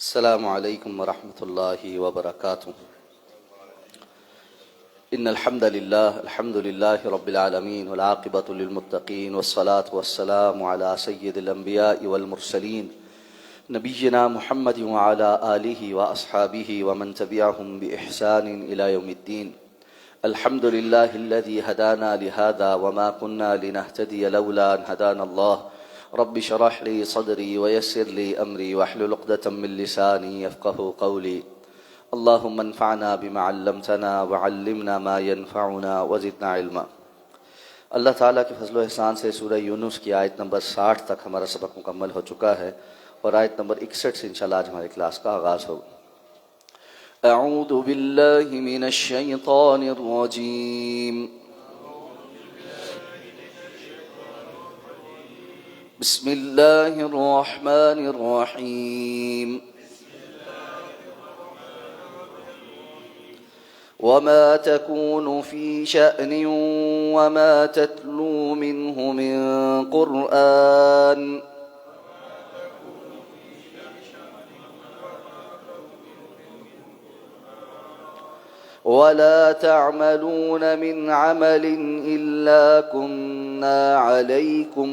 السلام علیکم ورحمۃ اللہ وبرکاتہ۔ ان الحمد للہ رب العالمین والعاقبۃ للمتقین والصلاة والسلام علی سید الانبیاء والمرسلین نبینا محمد وعلی آلہ واصحابہ ومن تبعہم بإحسان الی یوم الدین۔ الحمد للہ الذی ہدانا لہذا وما كنا لنہتدی لولا ان ہدانا اللہ۔ رب شرح لی صدری ویسر لی امری واحلل عقدۃ من لسانی یفقہوا قولی۔ اللہم انفعنا بما علمتنا وعلمنا ما ينفعنا وزدنا علما۔ اللہ تعالیٰ کے فضل و احسان سے سورہ یونس کی آیت نمبر 60 تک ہمارا سبق مکمل ہو چکا ہے، اور آیت نمبر 61 سے انشاءاللہ آج ہماری کلاس کا آغاز ہوگا۔ اعوذ باللہ من الشیطان الرجیم، بسم اللہ الرحمن الرحیم۔ وما تكون في شأن وما تتلو منه من قرآن ولا تعملون من عمل إلا كنا عليكم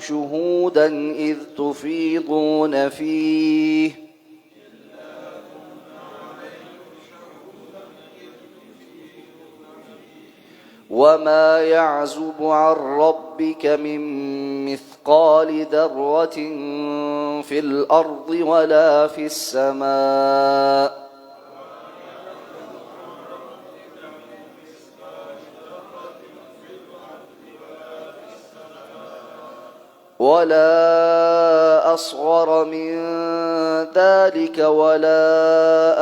شهودا إذ تفيضون فيه وما يعزب عن ربك من مثقال ذرة في الأرض ولا في السماء ولا أصغر من ذلك ولا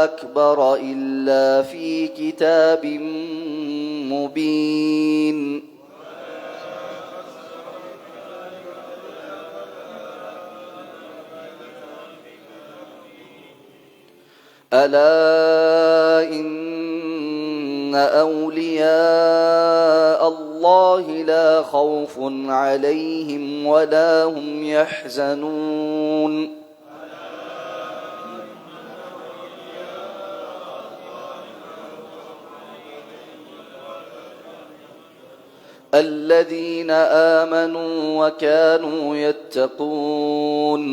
أكبر إلا في كتاب مبين۔ ألا إن أولياء الله لا خوف عليهم ولا هم يحزنون۔ الذين آمنوا وكانوا يتقون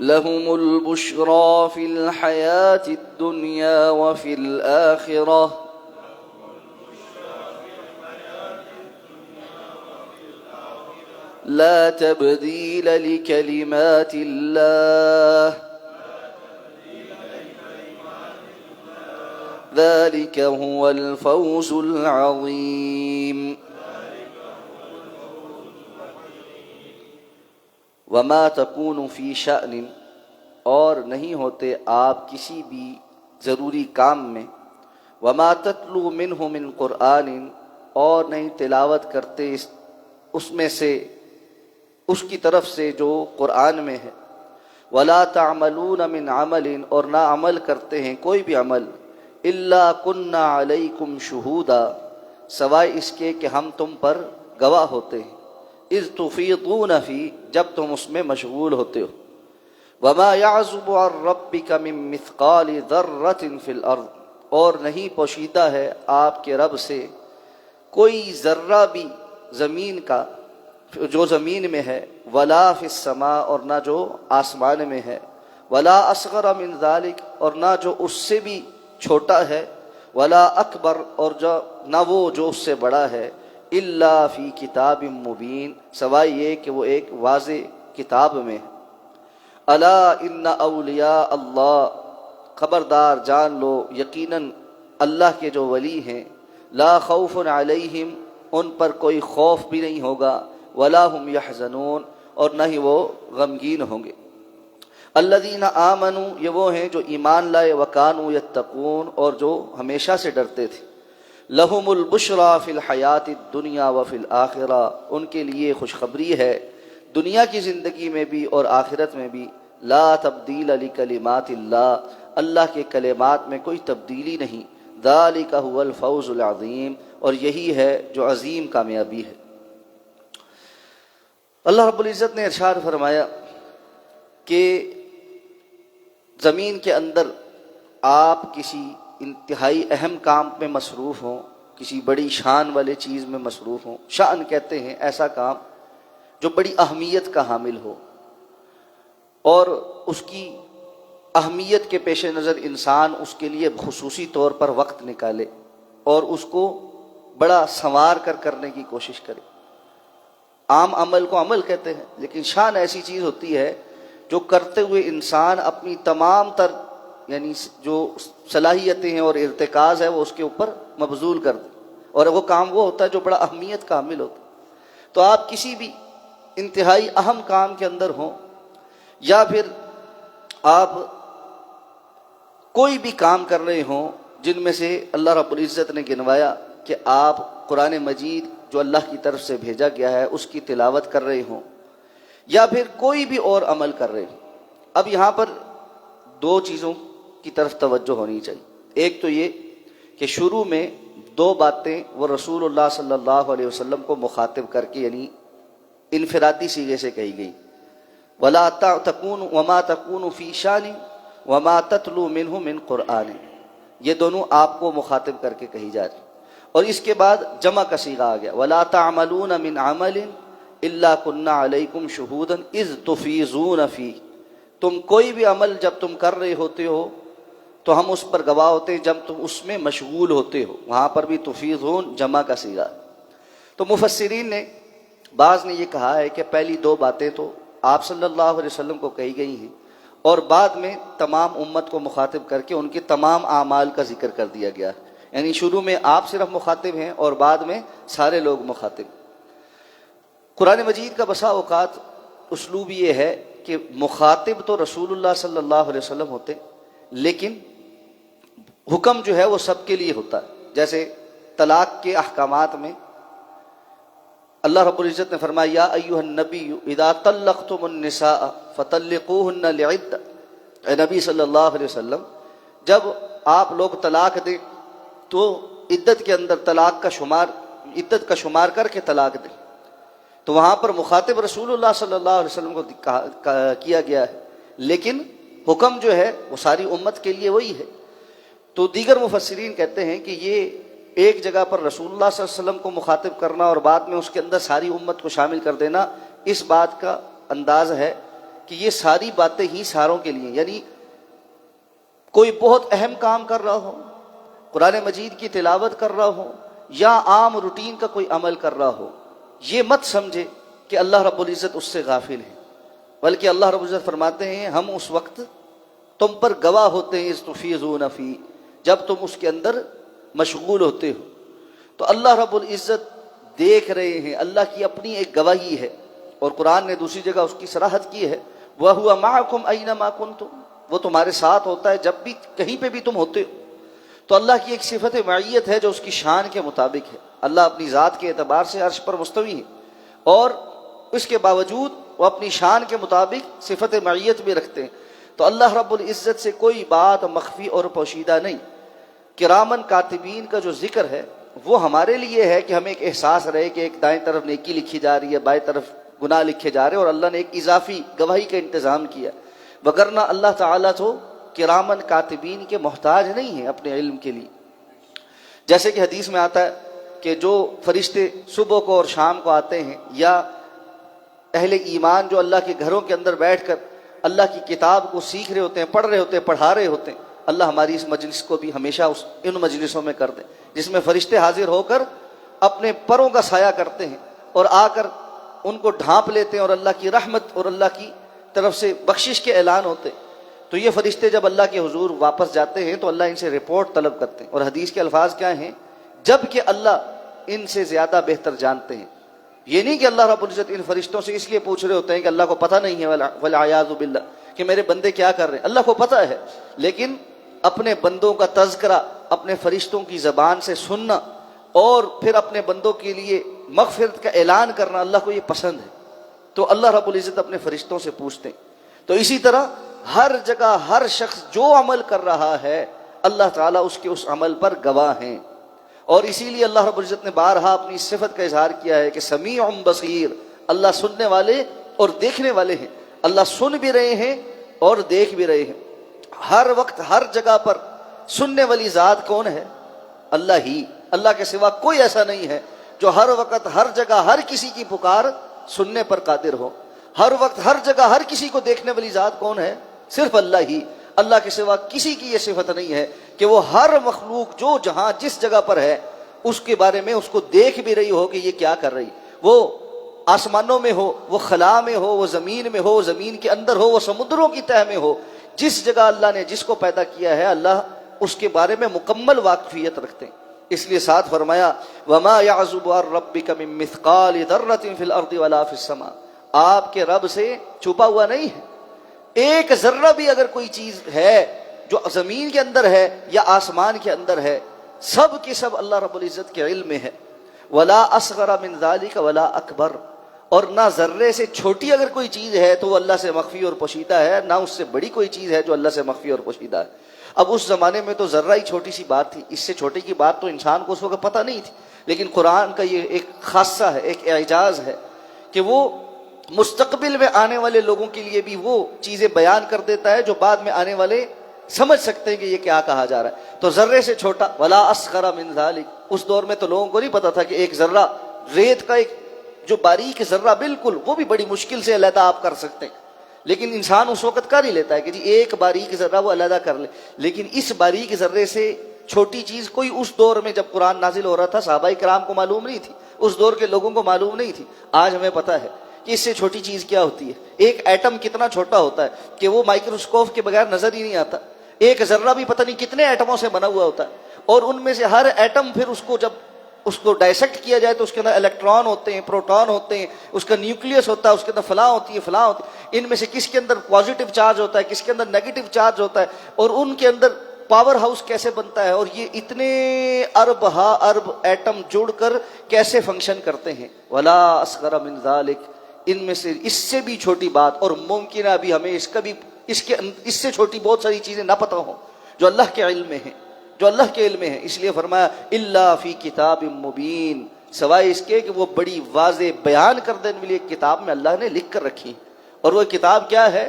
لهم البشرى في الحياة الدنيا وفي الآخرة لا تبديل لكلمات الله ذلك هو الفوز العظيم۔ وما تكون في شأن، اور نہیں ہوتے آپ کسی بھی ضروری کام میں، وما تتلو منه من قرآن، اور نہیں تلاوت کرتے اس میں سے، اس کی طرف سے جو قرآن میں ہے، ولا تعملون من عمل، اور نہ عمل کرتے ہیں کوئی بھی عمل، الا كنا علیکم شہودا، سوائے اس کے کہ ہم تم پر گواہ ہوتے ہیں، اذ تفیضون فی، جب تم اس میں مشغول ہوتے ہو، وما يعزب عن ربک من مثقال ذرۃ فی الارض، اور نہیں پوشیدہ ہے آپ کے رب سے کوئی ذرہ بھی زمین کا جو زمین میں ہے، ولا فی السماء، اور نہ جو آسمان میں ہے، ولا اصغر من ذلک، اور نہ جو اس سے بھی چھوٹا ہے، ولا اکبر، اور نہ وہ جو اس سے بڑا ہے، الا فی کتاب مبین، سوائے یہ کہ وہ ایک واضح کتاب میں ہے۔ الا ان اولیاء اللہ، خبردار جان لو یقیناً اللہ کے جو ولی ہیں، لا خوف علیہم، ان پر کوئی خوف بھی نہیں ہوگا، ولا هم یحزنون، اور نہ ہی وہ غمگین ہوں گے۔ الذین آمنوا، یہ وہ ہیں جو ایمان لائے، وکانوا یتقون، اور جو ہمیشہ سے ڈرتے تھے۔ لہم البشریٰ فی الحیات الدنیا وفی الآخرہ، ان کے لیے خوشخبری ہے دنیا کی زندگی میں بھی اور آخرت میں بھی۔ لا تبدیل لکلمات اللہ، اللہ کے کلمات میں کوئی تبدیلی نہیں، ذالک هو الفوز العظیم، اور یہی ہے جو عظیم کامیابی ہے۔ اللہ رب العزت نے ارشاد فرمایا کہ زمین کے اندر آپ کسی انتہائی اہم کام میں مصروف ہوں، کسی بڑی شان والے چیز میں مصروف ہوں۔ شان کہتے ہیں ایسا کام جو بڑی اہمیت کا حامل ہو، اور اس کی اہمیت کے پیش نظر انسان اس کے لیے خصوصی طور پر وقت نکالے اور اس کو بڑا سنوار کر کرنے کی کوشش کرے۔ عام عمل کو عمل کہتے ہیں، لیکن شان ایسی چیز ہوتی ہے جو کرتے ہوئے انسان اپنی تمام تر یعنی جو صلاحیتیں ہیں اور ارتکاز ہے وہ اس کے اوپر مبذول کر دے، اور وہ کام وہ ہوتا ہے جو بڑا اہمیت کا حامل ہوتا ہے۔ تو آپ کسی بھی انتہائی اہم کام کے اندر ہوں، یا پھر آپ کوئی بھی کام کر رہے ہوں جن میں سے اللہ رب العزت نے گنوایا کہ آپ قرآن مجید جو اللہ کی طرف سے بھیجا گیا ہے اس کی تلاوت کر رہے ہوں، یا پھر کوئی بھی اور عمل کر رہے ہوں۔ اب یہاں پر دو چیزوں کی طرف توجہ ہونی چاہیے۔ ایک تو یہ کہ شروع میں دو باتیں وہ رسول اللہ صلی اللہ علیہ وسلم کو مخاطب کر کے یعنی انفرادی صیغے سے کہی گئی، وَلَا تَكُونُ وَمَا تَكُونُ فِي شَانٍ وَمَا تَتْلُو مِنْهُ مِنْ قُرْآنٍ، یہ دونوں آپ کو مخاطب کر کے کہی جا رہی۔ اور اس کے بعد جمع کا صیغہ آ گیا، وَلَا تَعْمَلُونَ مِنْ عَمَلٍ إِلَّا كُنَّا عَلَيْكُمْ شُهُودًا إِذْ تُفِيضُونَ فِيهِ، تم کوئی بھی عمل جب تم کر رہے ہوتے ہو تو ہم اس پر گواہ ہوتے ہیں جب تم اس میں مشغول ہوتے ہو۔ وہاں پر بھی تفیضون جمع کا صیغہ۔ تو مفسرین نے بعض نے یہ کہا ہے کہ پہلی دو باتیں تو آپ صلی اللہ علیہ وسلم کو کہی گئی ہیں، اور بعد میں تمام امت کو مخاطب کر کے ان کے تمام اعمال کا ذکر کر دیا گیا ہے، یعنی شروع میں آپ صرف مخاطب ہیں اور بعد میں سارے لوگ مخاطب۔ قرآن مجید کا بسا اوقات اسلوب یہ ہے کہ مخاطب تو رسول اللہ صلی اللہ علیہ وسلم ہوتے، لیکن حکم جو ہے وہ سب کے لیے ہوتا ہے۔ جیسے طلاق کے احکامات میں اللہ رب العزت نے فرمایا یا ایھا النبی اذا طلقتم النساء فطلقوهن لعدة، اے نبی صلی اللہ علیہ وسلم جب آپ لوگ طلاق دیں تو عدت کے اندر عدت کا شمار کر کے طلاق دیں۔ تو وہاں پر مخاطب رسول اللہ صلی اللہ علیہ وسلم کو کیا گیا ہے، لیکن حکم جو ہے وہ ساری امت کے لیے وہی ہے۔ تو دیگر مفسرین کہتے ہیں کہ یہ ایک جگہ پر رسول اللہ صلی اللہ علیہ وسلم کو مخاطب کرنا اور بعد میں اس کے اندر ساری امت کو شامل کر دینا، اس بات کا انداز ہے کہ یہ ساری باتیں ہی ساروں کے لیے، یعنی کوئی بہت اہم کام کر رہا ہو، قرآن مجید کی تلاوت کر رہا ہو، یا عام روٹین کا کوئی عمل کر رہا ہو، یہ مت سمجھے کہ اللہ رب العزت اس سے غافل ہے، بلکہ اللہ رب العزت فرماتے ہیں ہم اس وقت تم پر گواہ ہوتے ہیں، اذ تفیضون فی، جب تم اس کے اندر مشغول ہوتے ہو۔ تو اللہ رب العزت دیکھ رہے ہیں، اللہ کی اپنی ایک گواہی ہے، اور قرآن نے دوسری جگہ اس کی صراحت کی ہے، وَهُوَ مَعَكُمْ أَيْنَمَا كُنْتُمْ، وہ تمہارے ساتھ ہوتا ہے جب بھی کہیں پہ بھی تم ہوتے ہو۔ تو اللہ کی ایک صفت معیت ہے جو اس کی شان کے مطابق ہے۔ اللہ اپنی ذات کے اعتبار سے عرش پر مستوی ہے، اور اس کے باوجود وہ اپنی شان کے مطابق صفت معیت بھی رکھتے ہیں۔ تو اللہ رب العزت سے کوئی بات مخفی اور پوشیدہ نہیں۔ کرامن کاتبین کا جو ذکر ہے وہ ہمارے لیے ہے کہ ہمیں ایک احساس رہے کہ ایک دائیں طرف نیکی لکھی جا رہی ہے، بائیں طرف گناہ لکھے جا رہے ہیں، اور اللہ نے ایک اضافی گواہی کا انتظام کیا، وگرنہ اللہ تعالیٰ تو کرامن کاتبین کے محتاج نہیں ہیں اپنے علم کے لیے۔ جیسے کہ حدیث میں آتا ہے کہ جو فرشتے صبح کو اور شام کو آتے ہیں، یا اہل ایمان جو اللہ کے گھروں کے اندر بیٹھ کر اللہ کی کتاب کو سیکھ رہے ہوتے ہیں، پڑھ رہے ہوتے ہیں، پڑھا رہے ہوتے ہیں، اللہ ہماری اس مجلس کو بھی ہمیشہ ان مجلسوں میں کر دیں جس میں فرشتے حاضر ہو کر اپنے پروں کا سایہ کرتے ہیں اور آ کر ان کو ڈھانپ لیتے ہیں، اور اللہ کی رحمت اور اللہ کی طرف سے بخشش کے اعلان ہوتے ہیں۔ تو یہ فرشتے جب اللہ کے حضور واپس جاتے ہیں تو اللہ ان سے رپورٹ طلب کرتے ہیں، اور حدیث کے الفاظ کیا ہیں؟ جب کہ اللہ ان سے زیادہ بہتر جانتے ہیں۔ یہ نہیں کہ اللہ رب العزت ان فرشتوں سے اس لیے پوچھ رہے ہوتے ہیں کہ اللہ کو پتہ نہیں ہے والعیاذ باللہ کہ میرے بندے کیا کر رہے ہیں، اللہ کو پتہ ہے، لیکن اپنے بندوں کا تذکرہ اپنے فرشتوں کی زبان سے سننا اور پھر اپنے بندوں کے لیے مغفرت کا اعلان کرنا اللہ کو یہ پسند ہے۔ تو اللہ رب العزت اپنے فرشتوں سے پوچھتے ہیں۔ تو اسی طرح ہر جگہ ہر شخص جو عمل کر رہا ہے اللہ تعالیٰ اس کے اس عمل پر گواہ ہیں. اور اسی لیے اللہ رب العزت نے بارہا اپنی اس صفت کا اظہار کیا ہے کہ سمیع بصیر، اللہ سننے والے اور دیکھنے والے ہیں. اللہ سن بھی رہے ہیں اور دیکھ بھی رہے ہیں. ہر وقت ہر جگہ پر سننے والی ذات کون ہے؟ اللہ ہی. اللہ کے سوا کوئی ایسا نہیں ہے جو ہر وقت ہر جگہ ہر کسی کی پکار سننے پر قادر ہو. ہر وقت ہر جگہ ہر کسی کو دیکھنے والی ذات کون ہے؟ صرف اللہ ہی. اللہ کے سوا کسی کی یہ صفت نہیں ہے کہ وہ ہر مخلوق جو جہاں جس جگہ پر ہے اس کے بارے میں اس کو دیکھ بھی رہی ہو کہ یہ کیا کر رہی. وہ آسمانوں میں ہو، وہ خلا میں ہو، وہ زمین میں ہو، زمین کے اندر ہو، وہ سمندروں کی تہہ میں ہو، جس جگہ اللہ نے جس کو پیدا کیا ہے اللہ اس کے بارے میں مکمل واقفیت رکھتے ہیں. اس لیے ساتھ فرمایا وَمَا يَعْزُبُ عَن رَبِّكَ مِن مِّثْقَالِ ذَرَّةٍ فِي الْأَرْضِ وَلَا فِي السَّمَاءِ. آپ کے رب سے چھپا ہوا نہیں ہے. ایک ذرہ بھی اگر کوئی چیز ہے جو زمین کے اندر ہے یا آسمان کے اندر ہے، سب کے سب اللہ رب العزت کے علم میں ہے. وَلَا أَصْغَرَ مِن ذَلِكَ وَلَا أَكْبَرَ. اور نہ ذرے سے چھوٹی اگر کوئی چیز ہے تو وہ اللہ سے مخفی اور پوشیدہ ہے، نہ اس سے بڑی کوئی چیز ہے جو اللہ سے مخفی اور پوشیدہ ہے. اب اس زمانے میں تو ذرہ ہی چھوٹی سی بات تھی، اس سے چھوٹی کی بات تو انسان کو اس وقت پتہ نہیں تھی. لیکن قرآن کا یہ ایک خاصہ ہے، ایک اعجاز ہے کہ وہ مستقبل میں آنے والے لوگوں کے لیے بھی وہ چیزیں بیان کر دیتا ہے جو بعد میں آنے والے سمجھ سکتے ہیں کہ یہ کیا کہا جا رہا ہے. تو ذرے سے چھوٹا ولا اصغر من ذلک. اس دور میں تو لوگوں کو نہیں پتا تھا کہ ایک ذرہ ریت کا ایک جو باریک ذرہ بالکل وہ بھی بڑی مشکل سے علیحدہ آپ کر سکتے ہیں، لیکن انسان اس وقت کر ہی لیتا ہے کہ جی ایک باریک ذرہ وہ علیحدہ کر لے. لیکن اس باریک ذرے سے چھوٹی چیز کوئی اس دور میں جب قرآن نازل ہو رہا تھا صحابہ کرام کو معلوم نہیں تھی، اس دور کے لوگوں کو معلوم نہیں تھی. آج ہمیں پتہ ہے کہ اس سے چھوٹی چیز کیا ہوتی ہے. ایک ایٹم کتنا چھوٹا ہوتا ہے کہ وہ مائکروسکوپ کے بغیر نظر ہی نہیں آتا. ایک ذرہ بھی پتہ نہیں کتنے ایٹموں سے بنا ہوا ہوتا ہے، اور ان میں سے ہر ایٹم پھر اس کو ڈائسیکٹ کیا جائے تو اس کے اندر الیکٹران ہوتے ہیں، پروٹون ہوتے ہیں، اس کا نیوکلیس ہوتا ہے، اس کے اندر فلاں ہوتی ہے فلاں ہوتی ہے. ان میں سے کس کے اندر پازیٹیو چارج ہوتا ہے، کس کے اندر نیگیٹو چارج ہوتا ہے، اور ان کے اندر پاور ہاؤس کیسے بنتا ہے، اور یہ اتنے ارب ہا ارب ایٹم جڑ کر کیسے فنکشن کرتے ہیں. ولا اصغر من ذلک. ان میں سے اس سے بھی چھوٹی بات، اور ممکن ہے ابھی ہمیں اس سے چھوٹی بہت ساری چیزیں نہ پتہ ہوں جو اللہ کے علم میں ہیں، جو اللہ کے علم میں ہے. اس لیے فرمایا الا فی کتاب مبین، سوائے اس کے کہ وہ بڑی واضح بیان کر دینے والی ایک کتاب میں اللہ نے لکھ کر رکھی. اور وہ کتاب کیا ہے؟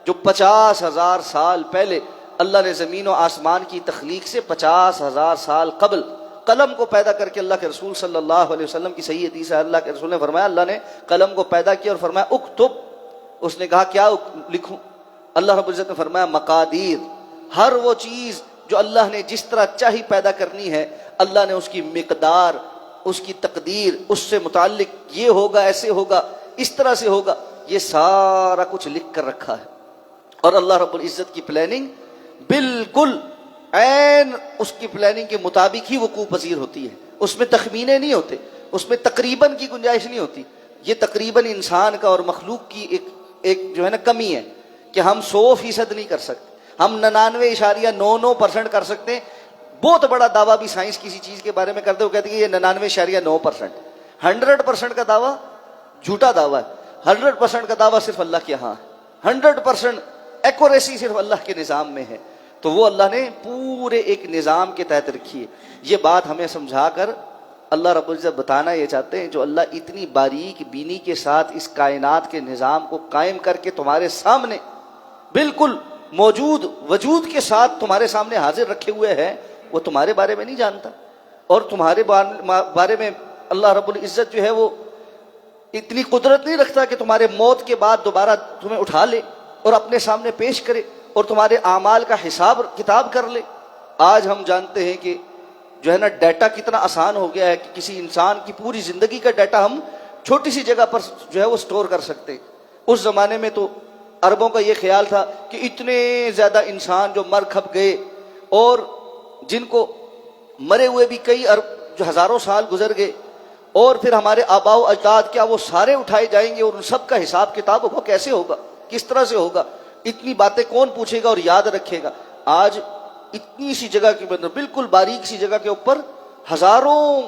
جو 50,000 سال پہلے اللہ نے زمین و آسمان کی تخلیق سے 50,000 سال قبل قلم کو پیدا کر کے اللہ کے رسول صلی اللہ علیہ وسلم کی صحیح حدیث ہے، اللہ کے رسول نے فرمایا اللہ نے قلم کو پیدا کیا اور فرمایا اکتب. اس نے کہا کیا لکھوں؟ اللہ رب العزت نے فرمایا مقادیر. ہر وہ چیز جو اللہ نے جس طرح چاہی پیدا کرنی ہے اللہ نے اس کی مقدار، اس کی تقدیر، اس سے متعلق یہ ہوگا ایسے ہوگا اس طرح سے ہوگا، یہ سارا کچھ لکھ کر رکھا ہے. اور اللہ رب العزت کی پلاننگ بالکل عین اس کی پلاننگ کے مطابق ہی وقوع پذیر ہوتی ہے. اس میں تخمینے نہیں ہوتے، اس میں تقریباً کی گنجائش نہیں ہوتی. یہ تقریباً انسان کا اور مخلوق کی ایک جو ہے نا کمی ہے کہ ہم 100% نہیں کر سکتے، ہم 99.99% کر سکتے ہیں. بہت بڑا دعویٰ بھی سائنس کسی چیز کے بارے میں کرتے ہو کہتے ہیں کہ یہ 99.9%. 100% کا دعویٰ جھوٹا دعویٰ ہے. 100% کا دعویٰ صرف اللہ کے ہاں ہے. 100% ایکوریسی صرف اللہ کے نظام میں ہے. تو وہ اللہ نے پورے ایک نظام کے تحت رکھی ہے. یہ بات ہمیں سمجھا کر اللہ رب العزت بتانا یہ چاہتے ہیں جو اللہ اتنی باریک بینی کے ساتھ اس کائنات کے نظام کو قائم کر کے تمہارے سامنے بالکل موجود وجود کے ساتھ تمہارے سامنے حاضر رکھے ہوئے ہے، وہ تمہارے بارے میں نہیں جانتا. اور تمہارے بارے میں اللہ رب العزت جو ہے وہ اتنی قدرت نہیں رکھتا کہ تمہارے موت کے بعد دوبارہ تمہیں اٹھا لے اور اپنے سامنے پیش کرے اور تمہارے اعمال کا حساب کتاب کر لے. آج ہم جانتے ہیں کہ جو ہے نا ڈیٹا کتنا آسان ہو گیا ہے کہ کسی انسان کی پوری زندگی کا ڈیٹا ہم چھوٹی سی جگہ پر جو ہے وہ سٹور کر سکتے ہیں. اس زمانے میں تو عربوں کا یہ خیال تھا کہ اتنے زیادہ انسان جو مر کھپ گئے اور جن کو مرے ہوئے بھی کئی جو ہزاروں سال گزر گئے، اور پھر ہمارے آباء و اجداد کیا وہ سارے اٹھائے جائیں گے اور ان سب کا حساب کتاب ہوگا؟ کیسے ہوگا؟ کس طرح سے ہوگا؟ اتنی باتیں کون پوچھے گا اور یاد رکھے گا؟ آج اتنی سی جگہ کے اندر بالکل باریک سی جگہ کے اوپر ہزاروں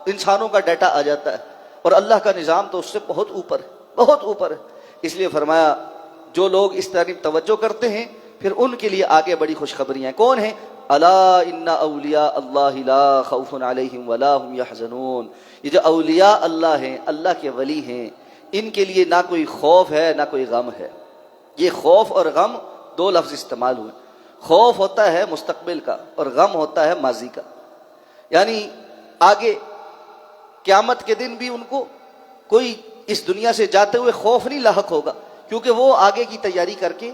انسانوں کا ڈیٹا آ جاتا ہے، اور اللہ کا نظام تو اس سے بہت اوپر ہے، بہت اوپر ہے. اس لیے فرمایا جو لوگ اس طرف توجہ کرتے ہیں پھر ان کے لیے آگے بڑی خوشخبریاں کون ہیں؟ الا ان اولیاء اللہ لا خوف علیہم ولا هم یحزنون، یہ جو اولیاء اللہ ہیں، اللہ کے ولی ہیں، ان کے لیے نہ کوئی خوف ہے نہ کوئی غم ہے۔ یہ خوف اور غم دو لفظ استعمال ہوئے، خوف ہوتا ہے مستقبل کا اور غم ہوتا ہے ماضی کا، یعنی آگے قیامت کے دن بھی ان کو کوئی اس دنیا سے جاتے ہوئے خوف نہیں لاحق ہوگا، کیونکہ وہ آگے کی تیاری کر کے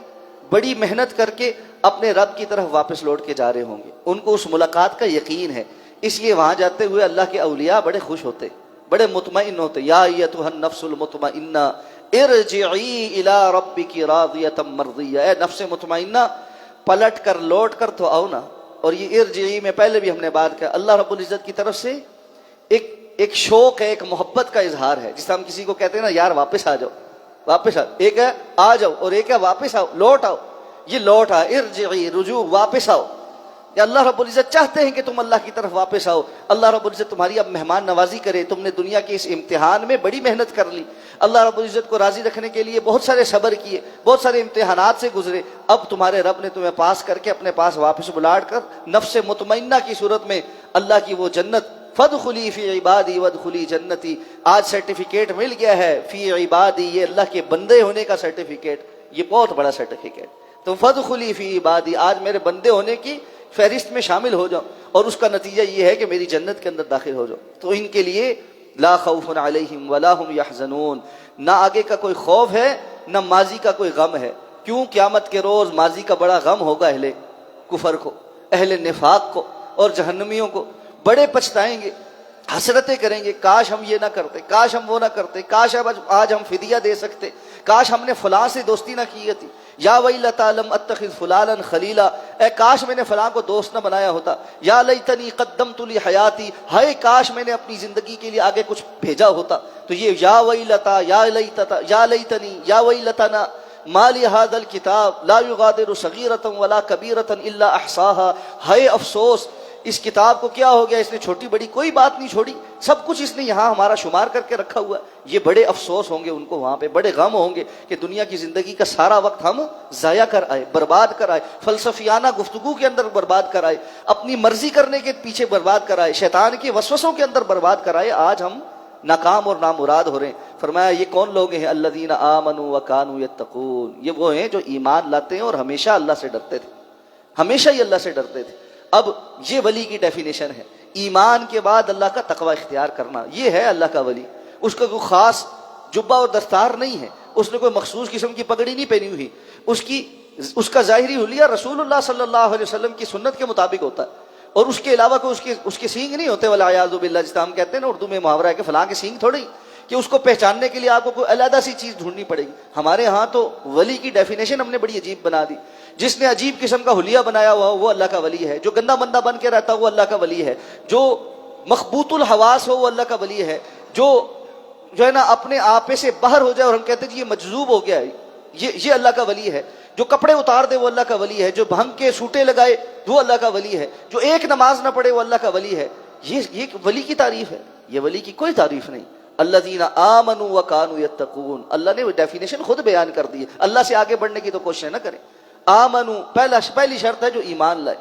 بڑی محنت کر کے اپنے رب کی طرف واپس لوٹ کے جا رہے ہوں گے، ان کو اس ملاقات کا یقین ہے، اس لیے وہاں جاتے ہوئے اللہ کے اولیاء بڑے خوش ہوتے، بڑے مطمئن ہوتے۔ یا ایتھا النفس المطمئنہ ارجعی الی ربک راضیۃ مرضیہ، اے نفس مطمئنہ پلٹ کر لوٹ کر تو آؤ نا۔ اور یہ ارجعی میں پہلے بھی ہم نے بات کیا، اللہ رب العزت کی طرف سے ایک شوق ہے، ایک محبت کا اظہار ہے، جس سے ہم کسی کو کہتے ہیں نا یار واپس آ جاؤ، واپس آؤ، ایک ہے آ جاؤ اور ایک ہے واپس آؤ، لوٹ آؤ، یہ لوٹ آ، ارجعی رجوع، واپس آؤ۔ یا اللہ رب العزت چاہتے ہیں کہ تم اللہ کی طرف واپس آؤ، اللہ رب العزت تمہاری اب مہمان نوازی کرے، تم نے دنیا کے اس امتحان میں بڑی محنت کر لی، اللہ رب العزت کو راضی رکھنے کے لیے بہت سارے صبر کیے، بہت سارے امتحانات سے گزرے، اب تمہارے رب نے تمہیں پاس کر کے اپنے پاس واپس بلا کر نفس مطمئنہ کی صورت میں اللہ کی وہ جنت، فادخلی فی عبادی وادخلی جنتی، آج سرٹیفکیٹ مل گیا ہے، فی عبادی، یہ اللہ کے بندے ہونے کا سرٹیفکیٹ، یہ بہت بڑا سرٹیفکیٹ، تو فادخلی فی عبادی، آج میرے بندے ہونے کی فہرست میں شامل ہو جاؤ، اور اس کا نتیجہ یہ ہے کہ میری جنت کے اندر داخل ہو جاؤ۔ تو ان کے لیے لا خوف علیہم ولا هم یحزنون، نہ آگے کا کوئی خوف ہے نہ ماضی کا کوئی غم ہے۔ کیوں؟ قیامت کے روز ماضی کا بڑا غم ہوگا اہل کفر کو، اہل نفاق کو اور جہنمیوں کو، بڑے پچھتائیں گے، حسرتیں کریں گے، کاش ہم یہ نہ کرتے، کاش ہم وہ نہ کرتے، کاش آج ہم فدیہ دے سکتے، کاش ہم نے فلاں سے دوستی نہ کی تھی، یا ویلتی لم اتخذ فلانا خلیلا، اے کاش میں نے فلاں کو دوست نہ بنایا ہوتا، یا لیتنی قدمت لحیاتی، ہائے کاش میں نے اپنی زندگی کے لیے آگے کچھ بھیجا ہوتا۔ تو یہ یا ویلتا، یا لیتتا، یا لیتنی، یا ویلتنا ما لهذا الكتاب لا يغادر صغیرۃ ولا کبیرۃ الا احصاها، ہائے افسوس اس کتاب کو کیا ہو گیا، اس نے چھوٹی بڑی کوئی بات نہیں چھوڑی، سب کچھ اس نے یہاں ہمارا شمار کر کے رکھا ہوا ہے۔ یہ بڑے افسوس ہوں گے ان کو وہاں پہ، بڑے غم ہوں گے کہ دنیا کی زندگی کا سارا وقت ہم ضائع کر آئے، برباد کر آئے، فلسفیانہ گفتگو کے اندر برباد کر آئے، اپنی مرضی کرنے کے پیچھے برباد کر آئے، شیطان کے وسوسوں کے اندر برباد کر آئے، آج ہم ناکام اور نامراد ہو رہے ہیں۔ فرمایا یہ کون لوگ ہیں؟ الذین آمنوا وکانوا یتقون، یہ وہ ہیں جو ایمان لاتے ہیں اور ہمیشہ اللہ سے ڈرتے تھے، ہمیشہ ہی اللہ سے ڈرتے تھے۔ اب یہ ولی کی ڈیفینیشن ہے، ایمان کے بعد اللہ کا تقوی اختیار کرنا، یہ ہے اللہ کا ولی۔ اس کا کوئی خاص جبہ اور دستار نہیں ہے، اس نے کوئی مخصوص قسم کی پگڑی نہیں پہنی ہوئی، اس کا ظاہری حلیہ رسول اللہ صلی اللہ علیہ وسلم کی سنت کے مطابق ہوتا ہے، اور اس کے علاوہ کوئی اس کے سینگ نہیں ہوتے، والعیاذ باللہ، جس طرح ہم کہتے ہیں نا اردو میں محاورہ ہے کہ فلاں کے سینگ تھوڑی، کہ اس کو پہچاننے کے لیے آپ کو کوئی علیحدہ سی چیز ڈھونڈنی پڑے گی۔ ہمارے ہاں تو ولی کی ڈیفینیشن ہم نے بڑی عجیب بنا دی، جس نے عجیب قسم کا حلیہ بنایا ہوا وہ اللہ کا ولی ہے، جو گندا بندہ بن کے رہتا وہ اللہ کا ولی ہے، جو مخبوط الحواس ہو وہ اللہ کا ولی ہے، جو ہے نا اپنے آپے سے باہر ہو جائے اور ہم کہتے ہیں جی یہ مجذوب ہو گیا ہے، یہ اللہ کا ولی ہے، جو کپڑے اتار دے وہ اللہ کا ولی ہے، جو بھنگ کے سوٹے لگائے وہ اللہ کا ولی ہے، جو ایک نماز نہ پڑھے وہ اللہ کا ولی ہے۔ یہ ولی کی تعریف ہے، یہ ولی کی کوئی تعریف نہیں۔ الذین آمنوا وکانوا یتقون، اللہ نے وہ ڈیفینیشن خود بیان کر دی ہے، اللہ سے آگے بڑھنے کی تو کوشش نہ کریں۔ آمنو پہلی شرط ہے جو ایمان لائے،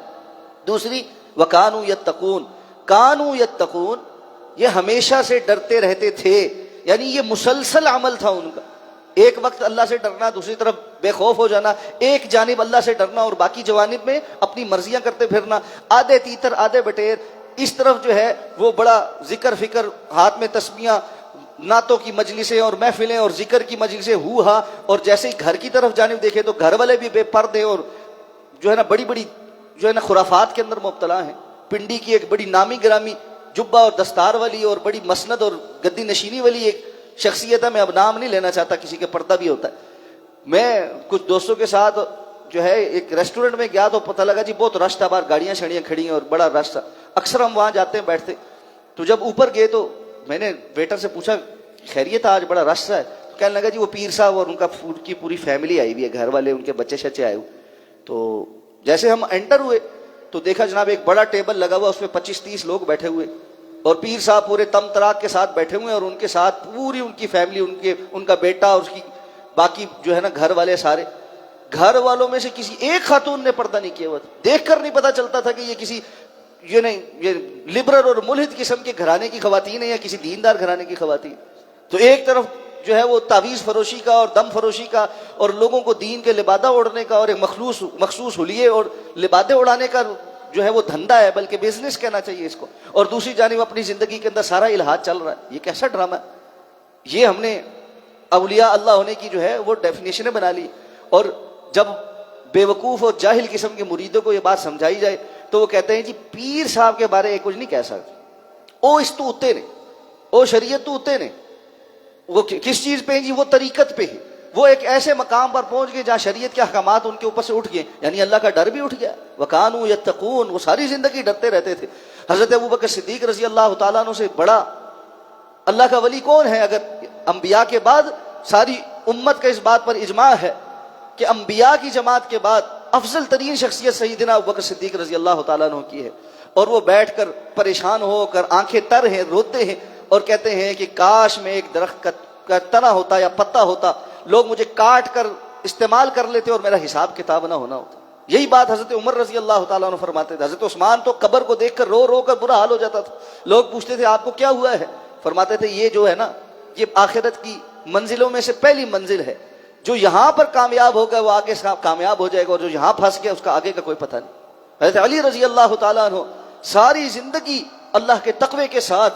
دوسری وکانوا یتقون، کانوا یتقون یہ ہمیشہ سے ڈرتے رہتے تھے، یعنی یہ مسلسل عمل تھا ان کا، ایک وقت اللہ سے ڈرنا، دوسری طرف بے خوف ہو جانا، ایک جانب اللہ سے ڈرنا اور باقی جوانب میں اپنی مرضیاں کرتے پھرنا، آدھے تیتر آدھے بٹیر، اس طرف جو ہے وہ بڑا ذکر فکر، ہاتھ میں تسبیحاں، نعتوں کی مجلسیں اور محفلیں اور ذکر کی مجلسیں ہو ہا، اور جیسے ہی گھر کی طرف جانب دیکھے تو گھر والے بھی بے پردے اور جو ہے نا بڑی بڑی جو ہے نا خرافات کے اندر مبتلا ہیں۔ پنڈی کی ایک بڑی نامی گرامی جبہ اور دستار والی اور بڑی مسند اور گدی نشینی والی ایک شخصیت ہے، میں اب نام نہیں لینا چاہتا، کسی کے پردہ بھی ہوتا ہے۔ میں کچھ دوستوں کے ساتھ جو ہے ایک ریسٹورنٹ میں گیا تو پتہ لگا جی بہت رش تھا، باہر گاڑیاں شڑیاں کھڑی ہیں اور بڑا رش تھا، اکثر ہم وہاں جاتے ہیں بیٹھتے، تو جب اوپر گئے تو میں نے ویٹر سے پوچھا خیریت آج بڑا رش ہے؟ کہنے لگا جی وہ پیر صاحب اور ان کا کی پوری فیملی آئی ہوئی ہے، گھر والے ان کے بچے شچے آئے ہوئے۔ تو جیسے ہم انٹر ہوئے تو دیکھا جناب ایک بڑا ٹیبل لگا ہوا، اس میں 25-30 لوگ بیٹھے ہوئے اور پیر صاحب پورے تم تراک کے ساتھ بیٹھے ہوئے ہیں، اور ان کے ساتھ پوری ان کی فیملی، ان کا بیٹا اور اس کی باقی جو ہے نا گھر والے سارے، گھر والوں میں سے کسی ایک خاتون نے پردہ نہیں کیا ہوا تھا، دیکھ کر نہیں پتا چلتا تھا کہ یہ کسی یہ لبرل اور ملحد قسم کے گھرانے کی خواتین ہیں یا کسی دیندار گھرانے کی خواتین. تو ایک طرف جو ہے وہ تعویذ فروشی کا اور دم فروشی کا اور لوگوں کو دین کے لبادہ اوڑھنے کا اور ایک مخصوص حلیے اور لبادے اڑانے کا جو ہے وہ دھندا ہے، بلکہ بزنس کہنا چاہیے اس کو، اور دوسری جانب اپنی زندگی کے اندر سارا الحاد چل رہا ہے. یہ کیسا ڈرامہ ہے؟ یہ ہم نے اولیاء اللہ ہونے کی جو ہے وہ ڈیفینیشنیں بنا لی. اور جب بے وقوف اور جاہل قسم کے مریدوں کو یہ بات سمجھائی جائے تو وہ کہتے ہیں جی پیر صاحب کے بارے میں کچھ نہیں کہہ سکتے، او اس تو اتے نے، او شریعت تو اتے نے. وہ کس چیز پہ ہیں جی؟ وہ طریقت پہ ہے. وہ ایک ایسے مقام پر پہنچ گئے جہاں شریعت کے احکامات ان کے اوپر سے اٹھ گئے، یعنی اللہ کا ڈر بھی اٹھ گیا. وَكَانُوا يَتَّقُونَ، وہ ساری زندگی ڈرتے رہتے تھے. حضرت ابوبکر صدیق رضی اللہ تعالیٰ عنہ سے بڑا اللہ کا ولی کون ہے؟ اگر انبیاء کے بعد ساری امت کا اس بات پر اجماع ہے کہ انبیاء کی جماعت کے بعد افضل ترین شخصیت سیدنا ابوبکر صدیق رضی اللہ تعالیٰ عنہ کی ہے. اور وہ بیٹھ کر پریشان ہو کر آنکھیں تر ہیں، روتے ہیں اور کہتے ہیں کہ کاش میں ایک درخت کا تنا ہوتا یا پتا ہوتا، لوگ مجھے کاٹ کر استعمال کر لیتے اور میرا حساب کتاب نہ ہونا ہوتا. یہی بات حضرت عمر رضی اللہ تعالیٰ عنہ فرماتے تھے. حضرت عثمان تو قبر کو دیکھ کر رو رو کر برا حال ہو جاتا تھا. لوگ پوچھتے تھے آپ کو کیا ہوا ہے؟ فرماتے تھے یہ جو ہے نا یہ آخرت کی منزلوں میں سے پہلی منزل ہے، جو یہاں پر کامیاب ہو گیا وہ آگے کامیاب ہو جائے گا، اور جو یہاں پھنس گیا اس کا آگے کا کوئی پتہ نہیں. حضرت علی رضی اللہ تعالیٰ عنہ ساری زندگی اللہ کے تقوی کے ساتھ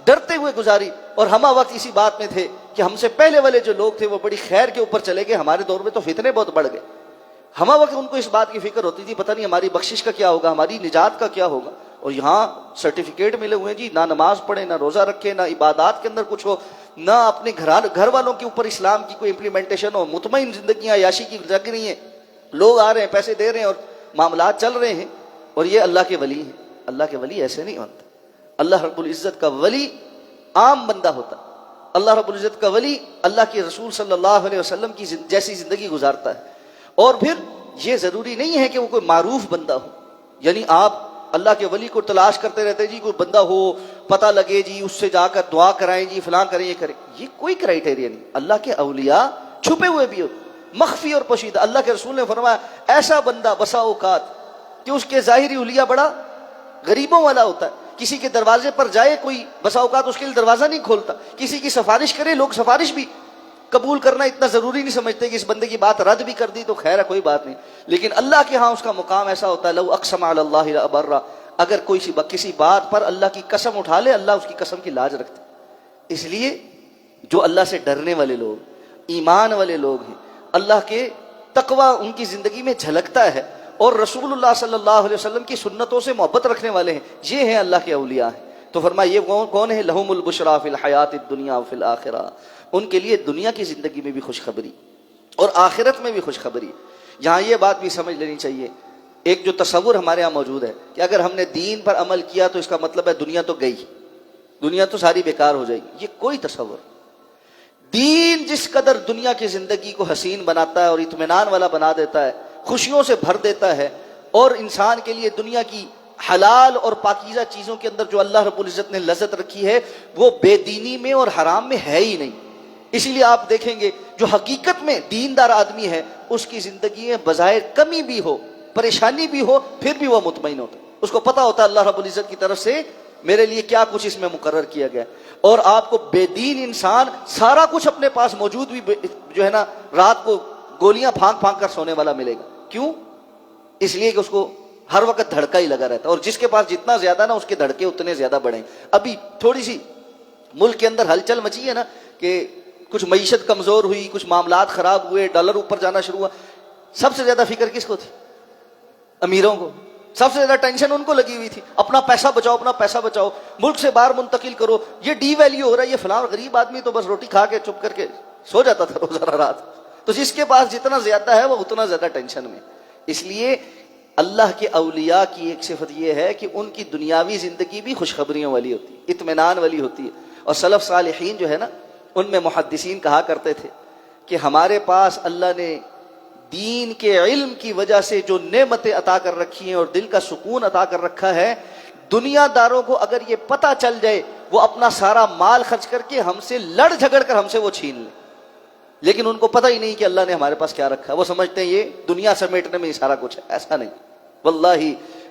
ڈرتے ہوئے گزاری، اور ہمہ وقت اسی بات میں تھے کہ ہم سے پہلے والے جو لوگ تھے وہ بڑی خیر کے اوپر چلے گئے، ہمارے دور میں تو فتنے بہت بڑھ گئے. ہمہ وقت ان کو اس بات کی فکر ہوتی تھی پتہ نہیں ہماری بخشش کا کیا ہوگا، ہماری نجات کا کیا ہوگا. اور یہاں سرٹیفکیٹ ملے ہوئے ہیں جی، نہ نماز پڑھیں، نہ روزہ رکھیں، نہ عبادات کے اندر کچھ ہو، نہ اپنے گھر والوں کے اوپر اسلام کی کوئی امپلیمنٹیشن ہو، مطمئن زندگیاں عیاشی کی لگ رہی ہیں، لوگ آ رہے ہیں پیسے دے رہے ہیں اور معاملات چل رہے ہیں. اور یہ اللہ کے ولی ہیں. اللہ کے ولی ایسے نہیں بنتے. اللہ رب العزت کا ولی عام بندہ ہوتا. اللہ رب العزت کا ولی اللہ کے رسول صلی اللہ علیہ وسلم کی جیسی زندگی گزارتا ہے. اور پھر یہ ضروری نہیں ہے کہ وہ کوئی معروف بندہ ہو، یعنی آپ اللہ کے ولی کو تلاش کرتے رہتے جی کوئی بندہ ہو پتہ لگے جی اس سے جا کر دعا کرائیں جی فلاں کریں یہ کریں. یہ کوئی کرائٹیریا نہیں. اللہ کے اولیاء چھپے ہوئے بھی ہو، مخفی اور پوشیدہ. اللہ کے رسول نے فرمایا ایسا بندہ بسا اوقات کہ اس کے ظاہری حلیہ بڑا غریبوں والا ہوتا ہے، کسی کے دروازے پر جائے کوئی بسا اوقات اس کے لیے دروازہ نہیں کھولتا، کسی کی سفارش کرے لوگ سفارش بھی قبول کرنا اتنا ضروری نہیں سمجھتے کہ اس بندے کی بات رد بھی کر دی تو خیر ہے کوئی بات نہیں. لیکن اللہ کے ہاں اس کا مقام ایسا ہوتا ہے لو اقسم علی اللہ لابرہ، اگر کوئی کسی بات پر اللہ کی قسم اٹھا لے اللہ اس کی قسم کی لاج رکھتے. اس لیے جو اللہ سے ڈرنے والے لوگ ایمان والے لوگ ہیں، اللہ کے تقوی ان کی زندگی میں جھلکتا ہے اور رسول اللہ صلی اللہ علیہ وسلم کی سنتوں سے محبت رکھنے والے ہیں، یہ ہیں اللہ کے اولیاء ہیں. تو فرمایا یہ کون ہے؟ لہم البشریٰ فی الحیات الدنیا وفی الآخرہ، ان کے لیے دنیا کی زندگی میں بھی خوشخبری اور آخرت میں بھی خوشخبری. یہاں یہ بات بھی سمجھ لینی چاہیے، ایک جو تصور ہمارے یہاں موجود ہے کہ اگر ہم نے دین پر عمل کیا تو اس کا مطلب ہے دنیا تو گئی، دنیا تو ساری بیکار ہو جائے گی. یہ کوئی تصور. دین جس قدر دنیا کی زندگی کو حسین بناتا ہے اور اطمینان والا بنا دیتا ہے، خوشیوں سے بھر دیتا ہے، اور انسان کے لیے دنیا کی حلال اور پاکیزہ چیزوں کے اندر جو اللہ رب العزت نے لذت رکھی ہے وہ بے دینی میں اور حرام میں ہے ہی نہیں. اسی لیے آپ دیکھیں گے جو حقیقت میں دیندار آدمی ہے اس کی زندگی میں بظاہر کمی بھی ہو پریشانی بھی ہو پھر بھی وہ مطمئن ہوتا ہے. اس کو پتہ ہوتا ہے اللہ رب العزت کی طرف سے میرے لیے کیا کچھ اس میں مقرر کیا گیا. اور آپ کو بے دین انسان سارا کچھ اپنے پاس موجود بھی جو ہے نا رات کو گولیاں پھانک پھانک کر سونے والا ملے گا. کیوں؟ اس لیے کہ اس کو ہر وقت دھڑکا ہی لگا رہتا ہے، اور جس کے پاس جتنا زیادہ نا اس کے دھڑکے اتنے زیادہ بڑھیں. ابھی تھوڑی سی ملک کے اندر ہلچل مچی ہے نا کہ کچھ معیشت کمزور ہوئی، کچھ معاملات خراب ہوئے، ڈالر اوپر جانا شروع ہوا، سب سے زیادہ فکر کس کو تھی؟ امیروں کو. سب سے زیادہ ٹینشن ان کو لگی ہوئی تھی، اپنا پیسہ بچاؤ، اپنا پیسہ بچاؤ، ملک سے باہر منتقل کرو، یہ ڈی ویلیو ہو رہا ہے. یہ فلاں غریب آدمی تو بس روٹی کھا کے چپ کر کے سو جاتا تھا روزانہ رات. تو جس کے پاس جتنا زیادہ ہے وہ اتنا زیادہ ٹینشن میں. اس لیے اللہ کے اولیاء کی ایک صفت یہ ہے کہ ان کی دنیاوی زندگی بھی خوشخبریوں والی ہوتی ہے، اطمینان والی ہوتی ہے. اور سلف صالحین جو ہے نا ان میں محدثین کہا کرتے تھے کہ ہمارے پاس اللہ نے دین کے علم کی وجہ سے جو نعمتیں عطا کر رکھی ہیں اور دل کا سکون عطا کر رکھا ہے، دنیا داروں کو اگر یہ پتہ چل جائے وہ اپنا سارا مال خرچ کر کے ہم سے لڑ جھگڑ کر ہم سے وہ چھین لیں. لیکن ان کو پتہ ہی نہیں کہ اللہ نے ہمارے پاس کیا رکھا ہے. وہ سمجھتے ہیں یہ دنیا سمیٹنے میں ہی سارا کچھ ہے. ایسا نہیں. واللہ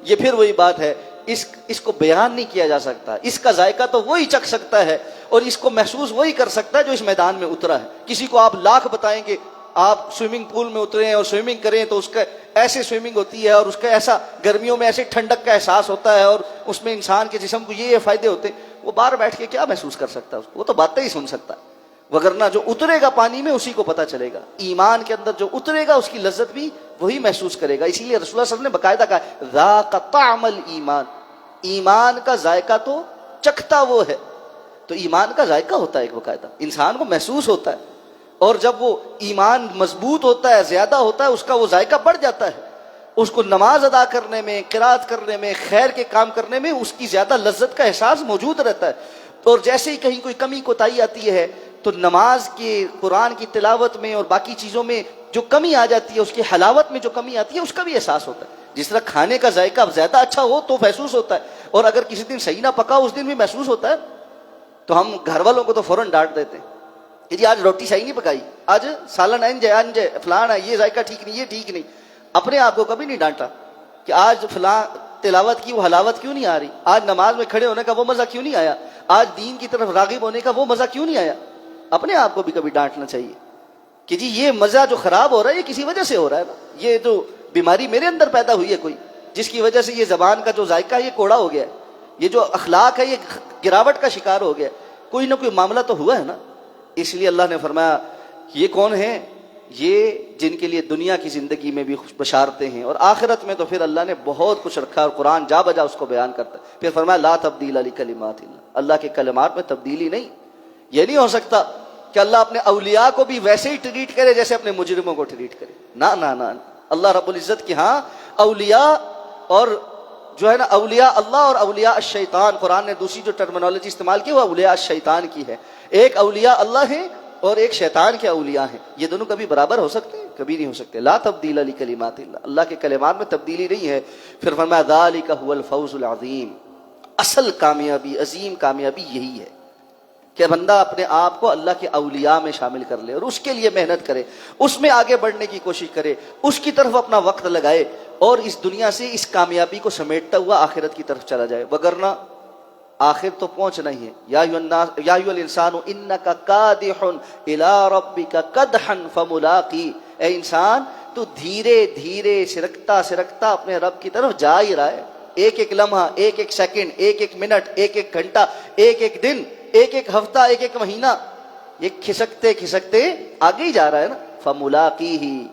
یہ پھر وہی بات ہے، اس کو بیان نہیں کیا جا سکتا. اس کا ذائقہ تو وہی چکھ سکتا ہے اور اس کو محسوس وہی کر سکتا ہے جو اس میدان میں اترا ہے. کسی کو آپ لاکھ بتائیں گے آپ سوئمنگ پول میں اتریں اور سوئمنگ کریں تو اس کا ایسے سوئمنگ ہوتی ہے اور اس کا ایسا گرمیوں میں ایسے ٹھنڈک کا احساس ہوتا ہے اور اس میں انسان کے جسم کو یہ فائدے ہوتے ہیں، وہ باہر بیٹھ کے کیا محسوس کر سکتا ہے؟ وہ تو باتیں ہی سن سکتا ہے. وگرنہ جو اترے گا پانی میں اسی کو پتہ چلے گا. ایمان کے اندر جو اترے گا اس کی لذت بھی وہی محسوس کرے گا. اسی لیے رسول اللہ صلی اللہ علیہ وسلم نے باقاعدہ کہا ذاق طعم الایمان، ایمان کا ذائقہ تو چکھتا وہ ہے. تو ایمان کا ذائقہ ہوتا ہے ایک باقاعدہ، انسان کو محسوس ہوتا ہے. اور جب وہ ایمان مضبوط ہوتا ہے، زیادہ ہوتا ہے، اس کا وہ ذائقہ بڑھ جاتا ہے. اس کو نماز ادا کرنے میں، قرات کرنے میں، خیر کے کام کرنے میں اس کی زیادہ لذت کا احساس موجود رہتا ہے. اور جیسے ہی کہیں کوئی کمی کوتاہی آتی ہے تو نماز کے، قرآن کی تلاوت میں اور باقی چیزوں میں جو کمی آ جاتی ہے، اس کی حلاوت میں جو کمی آتی ہے، اس کا بھی احساس ہوتا ہے. جس طرح کھانے کا ذائقہ زیادہ اچھا ہو تو محسوس ہوتا ہے، اور اگر کسی دن صحیح نہ پکا اس دن بھی محسوس ہوتا ہے. تو ہم گھر والوں کو تو فوراً ڈانٹ دیتے ہیں کہ جی آج روٹی صحیح نہیں پکائی، آج سالن انج ہے، فلان ہے، یہ ذائقہ ٹھیک نہیں، یہ ٹھیک نہیں. اپنے آپ کو کبھی نہیں ڈانٹا کہ آج فلاں تلاوت کی وہ حلاوت کیوں نہیں آ رہی، آج نماز میں کھڑے ہونے کا وہ مزہ کیوں نہیں آیا، آج دین کی طرف راغب ہونے کا وہ مزہ کیوں نہیں آیا. اپنے آپ کو بھی کبھی ڈانٹنا چاہیے کہ جی یہ مزہ جو خراب ہو رہا ہے یہ کسی وجہ سے ہو رہا ہے نا. یہ جو بیماری میرے اندر پیدا ہوئی ہے کوئی، جس کی وجہ سے یہ زبان کا جو ذائقہ ہے یہ کوڑا ہو گیا ہے، یہ جو اخلاق ہے یہ گراوٹ کا شکار ہو گیا ہے. کوئی نہ کوئی معاملہ تو ہوا ہے نا. اس لیے اللہ نے فرمایا یہ کون ہیں؟ یہ جن کے لیے دنیا کی زندگی میں بھی بشارتیں ہیں اور آخرت میں تو پھر اللہ نے بہت کچھ رکھا اور قرآن جا بجا اس کو بیان کرتا ہے. پھر فرمایا لا تبدیل لکلمات اللہ، اللہ کے کلمات میں تبدیلی نہیں. یہ نہیں ہو سکتا کہ اللہ اپنے اولیاء کو بھی ویسے ہی ٹریٹ کرے جیسے اپنے مجرموں کو ٹریٹ کرے. نہ نہ نہ، اللہ رب العزت کی ہاں اولیاء اور جو ہے نا اولیاء اللہ اور اولیاء الشیطان، قرآن نے دوسری جو ٹرمینالوجی استعمال کی وہ اولیاء الشیطان کی ہے. ایک اولیاء اللہ ہیں اور ایک شیطان کے اولیاء ہیں. یہ دونوں کبھی برابر ہو سکتے ہیں؟ کبھی نہیں ہو سکتے. لا تبدیل لکلمات اللہ، اللہ کے کلمات میں تبدیلی نہیں ہے. پھر فرمایا ذالک هو الفوز العظیم، اصل کامیابی، عظیم کامیابی یہی ہے کہ بندہ اپنے آپ کو اللہ کے اولیاء میں شامل کر لے اور اس کے لیے محنت کرے، اس میں آگے بڑھنے کی کوشش کرے، اس کی طرف اپنا وقت لگائے اور اس دنیا سے اس کامیابی کو سمیٹتا ہوا آخرت کی طرف چلا جائے. وگرنہ آخر تو پہنچنا ہی ہے. یا ایھا الانسان انک کادح الی ربک کدحا فملاقی، اے انسان تو دھیرے دھیرے سرکتا سرکتا اپنے رب کی طرف جا ہی رہا ہے. ایک ایک لمحہ، ایک ایک سیکنڈ، ایک ایک منٹ، ایک ایک گھنٹہ، ایک ایک دن، ایک ایک ہفتہ، ایک ایک مہینہ، یہ کھسکتے کھسکتے آگے ہی جا رہا ہے نا. فملاقی ہی،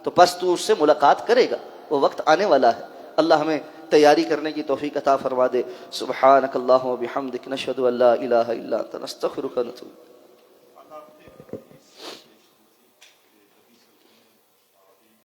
تو پس تو اس سے ملاقات کرے گا، وہ وقت آنے والا ہے. اللہ ہمیں تیاری کرنے کی توفیق عطا فرما دے. سبحانک اللہم و بحمدک، نشہد ان لا الہ الا انت، نستغفرک و نتوب.